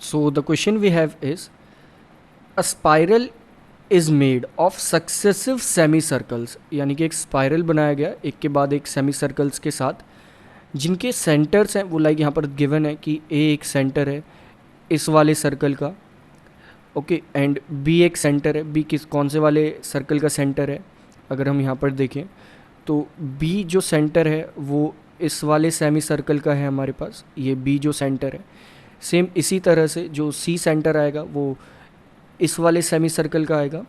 So the question we have is, a spiral is made of successive semicircles, यानी कि एक spiral बनाया गया एक के बाद एक सेमी सर्कल्स के साथ, जिनके सेंटर्स हैं वो लाइक यहाँ पर गिवन है कि ए एक सेंटर है इस वाले सर्कल का, ओके, एंड बी एक सेंटर है, बी किस कौन से वाले सर्कल का सेंटर है। अगर हम यहाँ पर देखें तो बी जो सेंटर है वो इस वाले सेमी सर्कल का है हमारे पास, ये बी जो सेंटर है। सेम इसी तरह से जो सी सेंटर आएगा वो इस वाले सेमी सर्कल का आएगा,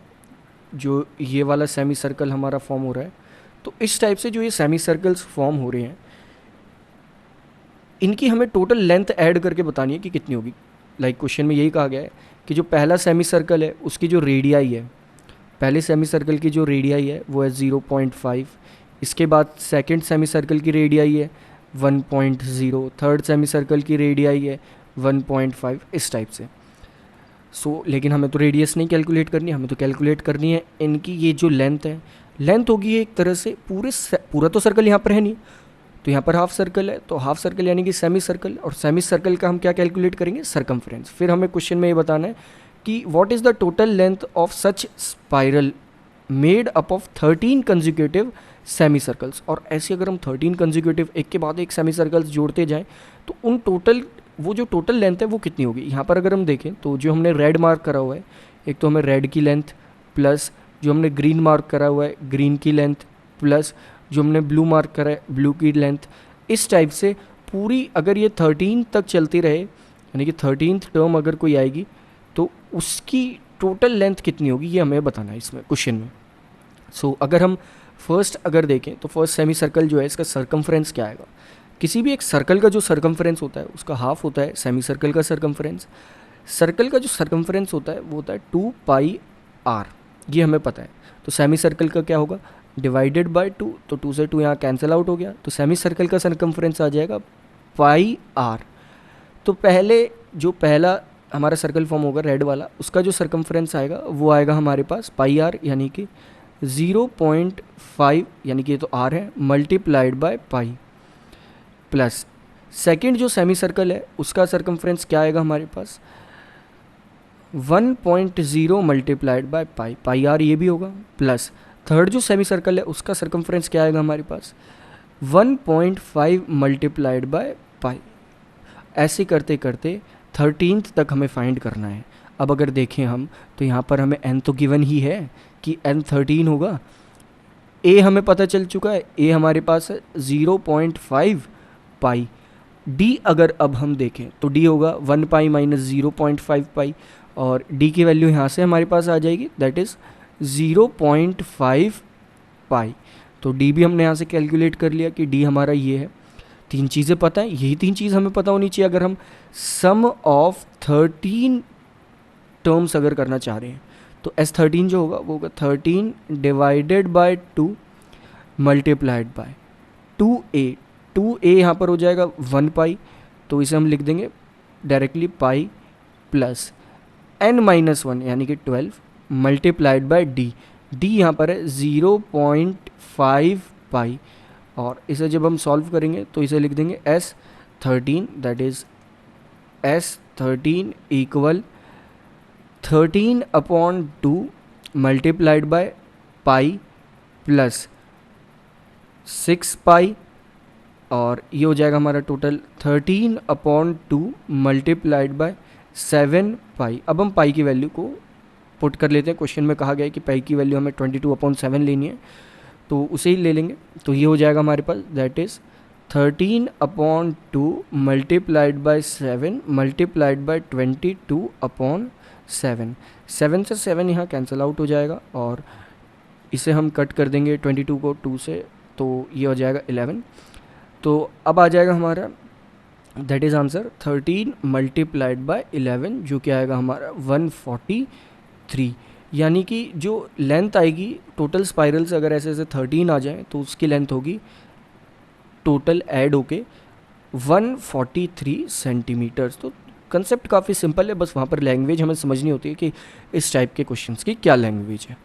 जो ये वाला सेमी सर्कल हमारा फॉर्म हो रहा है। तो इस टाइप से जो ये सेमी सर्कल्स फॉर्म हो रहे हैं, इनकी हमें टोटल लेंथ ऐड करके बतानी है कि कितनी होगी। लाइक क्वेश्चन में यही कहा गया है कि जो पहला सेमी सर्कल है उसकी जो रेडियाई है, पहले सेमी सर्कल की जो रेडियाई है वो है 0.5, इसके बाद सेकंड सेमी सर्कल की रेडियाई है 1.0, थर्ड सेमी सर्कल की रेडियाई है 1.5, इस टाइप से। लेकिन हमें तो रेडियस नहीं कैलकुलेट करनी, हमें तो कैलकुलेट करनी है इनकी ये जो लेंथ है। लेंथ होगी एक तरह से पूरा तो सर्कल यहाँ पर है नहीं, तो यहाँ पर हाफ सर्कल है, तो हाफ सर्कल यानी कि सेमी सर्कल, और सेमी सर्कल का हम क्या कैलकुलेट करेंगे, सरकमफ्रेंस। फिर हमें क्वेश्चन में ये बताना है कि what is the total length of such spiral made up of 13 consecutive semi circles. और ऐसे अगर हम 13 कंजिक्यूटिव एक के बाद एक सेमी सर्कल्स जोड़ते जाएँ तो उन टोटल वो जो टोटल लेंथ है वो कितनी होगी। यहाँ पर अगर हम देखें तो जो हमने रेड मार्क करा हुआ है, एक तो हमें रेड की लेंथ, प्लस जो हमने ग्रीन मार्क करा हुआ है ग्रीन की लेंथ, प्लस जो हमने ब्लू मार्क करा है ब्लू की लेंथ, इस टाइप से पूरी अगर ये 13 तक चलती रहे, यानी कि 13th टर्म अगर कोई आएगी तो उसकी टोटल लेंथ कितनी होगी ये हमें बताना है इसमें क्वेश्चन में। अगर हम फर्स्ट अगर देखें तो फर्स्ट सेमी सर्कल जो है इसका सरकमफ्रेंस क्या आएगा। किसी भी एक सर्कल का जो सरकमफ्रेंस होता है उसका हाफ होता है सेमी सर्कल का सरकमफ्रेंस। सर्कल का जो सरकमफ्रेंस होता है वो होता है 2πr, ये हमें पता है। तो सेमी सर्कल का क्या होगा, डिवाइडेड बाय 2, तो 2 से 2 यहाँ कैंसिल आउट हो गया, तो सेमी सर्कल का सरकमफ्रेंस आ जाएगा πr। तो पहला हमारा सर्कल फॉर्म होगा रेड वाला, उसका जो सरकमफ्रेंस आएगा वो आएगा हमारे पास πr, यानी कि 0.5, यानी कि ये तो r है, multiplied by pi, plus second जो सेमी सर्कल है उसका सरकमफ्रेंस क्या आएगा हमारे पास 1.0 मल्टीप्लाइड बाय पाई आर, ये भी होगा, प्लस थर्ड जो सेमी सर्कल है उसका सरकमफ्रेंस क्या आएगा हमारे पास 1.5 मल्टीप्लाइड बाय पाई। ऐसे करते करते 13th तक हमें फाइंड करना है। अब अगर देखें हम तो यहाँ पर हमें n तो गिवन ही है कि n 13 होगा, a हमें पता चल चुका है, a हमारे पास है 0.5 पाई, d अगर अब हम देखें तो d होगा 1 पाई माइनस 0.5 पाई, और d की वैल्यू यहाँ से हमारे पास आ जाएगी, दैट इज़ 0.5 पाई। तो d भी हमने यहाँ से कैलकुलेट कर लिया कि d हमारा ये है। तीन चीज़ें पता है, यही तीन चीज़ हमें पता होनी चाहिए अगर हम सम ऑफ 13 टर्म्स अगर करना चाह रहे हैं। तो S13 जो होगा वो होगा 13 divided by 2 multiplied by 2a। 2a यहाँ पर हो जाएगा 1 पाई, तो इसे हम लिख देंगे डायरेक्टली पाई, प्लस n-1 यानी कि 12 मल्टीप्लाइड बाय d। d यहाँ पर है 0.5 पाई, और इसे जब हम सॉल्व करेंगे तो इसे लिख देंगे S13, that is S13 equal 13/2 multiplied by pi plus 6 पाई, और ये हो जाएगा हमारा टोटल 13/2 मल्टीप्लाइड बाय 7 पाई। अब हम पाई की वैल्यू को पुट कर लेते हैं, क्वेश्चन में कहा गया है कि पाई की वैल्यू हमें 22/7 लेनी है, तो उसे ही ले लेंगे। तो ये हो जाएगा हमारे पास, that is 13/2 multiplied by 7 multiplied by 22/7। 7 से 7 यहाँ कैंसिल आउट हो जाएगा, और इसे हम कट कर देंगे 22 को 2 से, तो ये हो जाएगा 11। तो अब आ जाएगा हमारा that is answer 13 multiplied by 11, जो कि आएगा हमारा 143। यानी कि जो लेंथ आएगी टोटल स्पाइरल्स अगर ऐसे ऐसे 13 आ जाए तो उसकी लेंथ होगी टोटल ऐड होके 143 सेंटीमीटर्स। तो कंसेप्ट काफ़ी सिंपल है, बस वहाँ पर लैंग्वेज हमें समझनी होती है कि इस टाइप के क्वेश्चंस की क्या लैंग्वेज है।